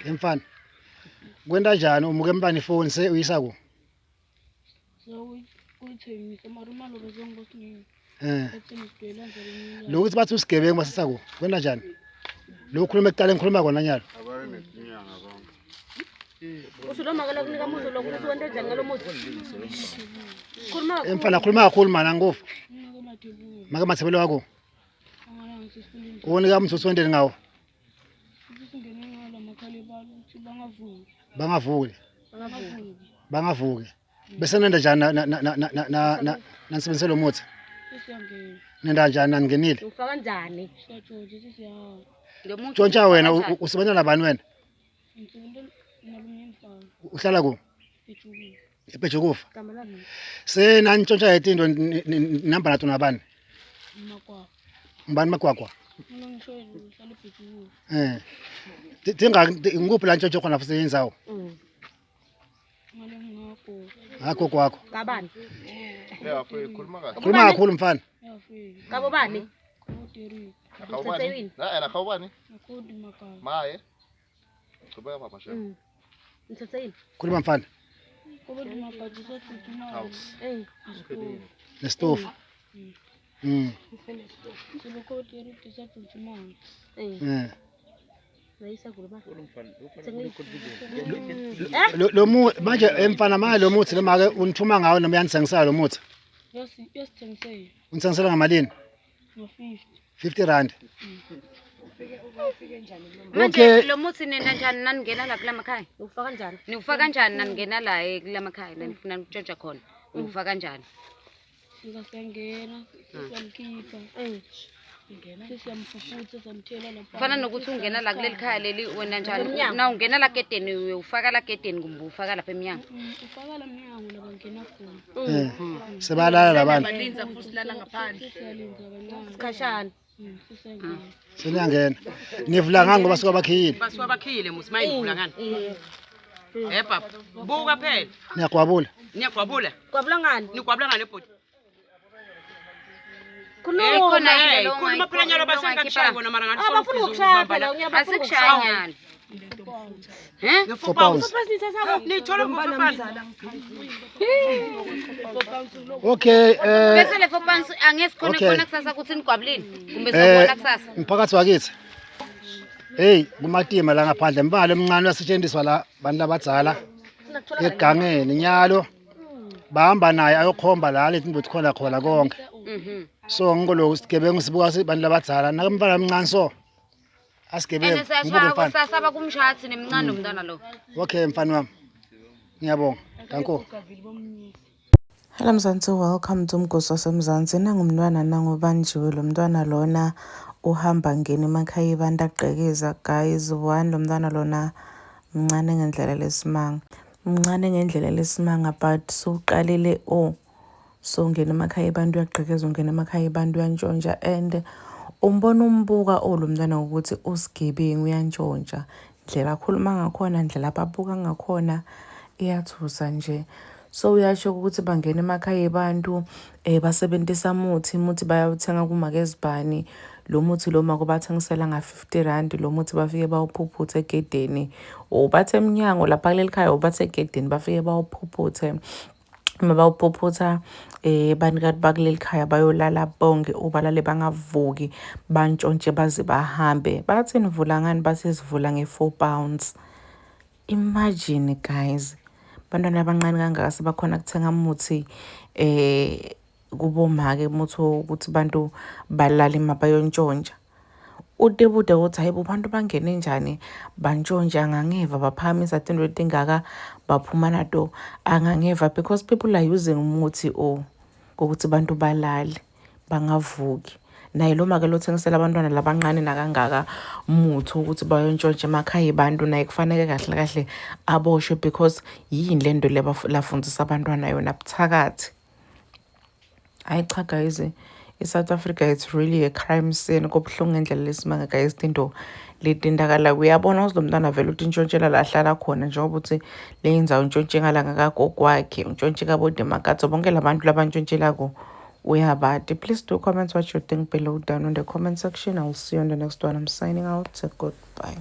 Emfana. Kwenda njani umuke empana ifoni se uyisa ku? Uyithengisa mara imali bezongibosini. Lokuthi bathi usigebengu basisa ku. Kwenda njani? Lo khuluma ekuqaleni ngikhuluma kona nyalo. Usho lo makala kunika muzo lokuthi wente njani ngalomuzi. Emfana khuluma kakhulu mana ngofu. Maka mathebelo wakho. Unika umthuthi wendeni ngawo. Bangavuki. Bese nenda njani nanisebenzise lo muthi? Nenda njani nangenile? Ufaka kanjani? Ntshontsha wena usebenza nabani wena? Uhlala ku? Epejukufa. Se nani ntshontsha yetindo namba nato nabani? Mbani makwakwa? Tinga nguphi la ntshontsho khona futhi yenzawo? Ngakho kwakho. Kabani? Khuluma kakhulu mfana. Kabo bani? Akhawubani? La akhawubani? Maye. Kuba baba sha. Ngithatheni. Khuluma mfana. Nestofu. Lo manje emfana manje lo muthi noma ke unithuma ngawo noma yanithengisela lo muthi? Yosithengisela. Unithengisela ngamalini? Ngo50. 50 rand. Manje lo muthi nina njani naningena la kula makhaya? Ufaka kanjani? Niufaka kanjani naningena la kula makhaya nanifuna ukutshontsha khona? Ufaka kanjani? Singasengena, siyamkhipha. Siyamfufutha, samthela lapha. Fana nokuthi ungena la kuleli khaya leli wena njani? Na ungena la gedeni ufaka la gedeni kumbe ufaka lapha eminyango? Ufaka la minyango la bangena khona. Sebalala labantu. Balinza futhi lala ngaphandle. Siyalinza kancane. Khashana. Siyangena. Nivula ngani ngoba suka bakhiyile? Basuka bakhiyile musi mayivula ngani? Baba, buka phela. Niyakwabula. Niyagwabula? Kwabula ngani? Nigwabula ngani ebhodi? Khona phela nyalo basengakushaya bona mara ngathi abafuna ukushaya phela uyabafuna asikushaya nyalo. For pounds. Nithola ngofana. Okay, Bese le for pounds angeke khona khona kusasa ukuthi nigwabulini kumbe sobona kusasa. Umphakathi wakithi. Hey, kumatima la ngaphandle mbalo emncane uyasetshenziswa la bantu labadzala egangeni nyalo. Bahamba naye ayokhomba la lethi indoda khona khona konke. So ngolo usigebengu sibuka sibantu labadzala nakamfana omncane so asigebengu ngibuke mfana sasaba kumshathi nemncane nomntwana lo. Okay mfana wami ngiyabonga danko. Hello Mzansi, welcome to Mgosi waseMzansi. Nangumntwana nangobanjiwe lo mntwana lona uhamba ngeni emakhaya abantu agqekeza guys. One lo mntwana lona mncane ngendlela lesimanga. Mncane ngendlela lesimanga but soqalile so ngena emakhaya abantu uyagqekeza ungena emakhaya abantu uyantshontsha and umbona umbuka lo mntwana ukuthi usigebengu uyantshontsha. Indlela akhuluma ngakhona, indlela ababuka ngakhona iyathusa nje. So uyasho ukuthi bangena emakhaya abantu basebenzisa muthi bayawuthenga kumakezibani. Lo muthi lo makubathengisela nga50 rand, lo muthi bafike bawuphuphuthe egedeni bathe eminyango lapha kuleli khaya bathe egedeni bafike bawuphuphuthe. Uma bawuphuphutha banikati bakuleli khaya bayolala bonke ubalale bangavuki bantshontshe baze bahambe. Bathi nivula ngani? Bathi sivula nge4 pounds. Imagine guys, bantwana abancane kangaka sebakhona kuthenga umuthi kubomake umuthi ukuthi bantu balala mabayontshontsa. Udebude ukuthi hayibo bantu bangene njani bantshontsha angangeva baphamisa into etingaka baphuma nato angangeva because people are using umuthi ukuthi bantu balale bangavuki. Naye lo make lo thengisela abantwana labancane nakangaka umuthi ukuthi bayontshontsha emakhaya abantu naye kufanele kahle kahle aboshwe because yini lento lafundisa abantwana yona buthakathi. Hayi cha guys, South Africa it's really a crime scene. Kobuhlungu ngendlela lesimanga guys into letindakala. Uyabona lo mntwana vele uthi intshontshela la hlala khona njengoba uthi le indzawo intshontshe ngala ngakagogo wakhe untshontshe kabode makatso bonke labantu labantshontshelako uyabati. Please do comment what you think below down in the comment section. I'll see you on the next one. I'm signing out. Goodbye.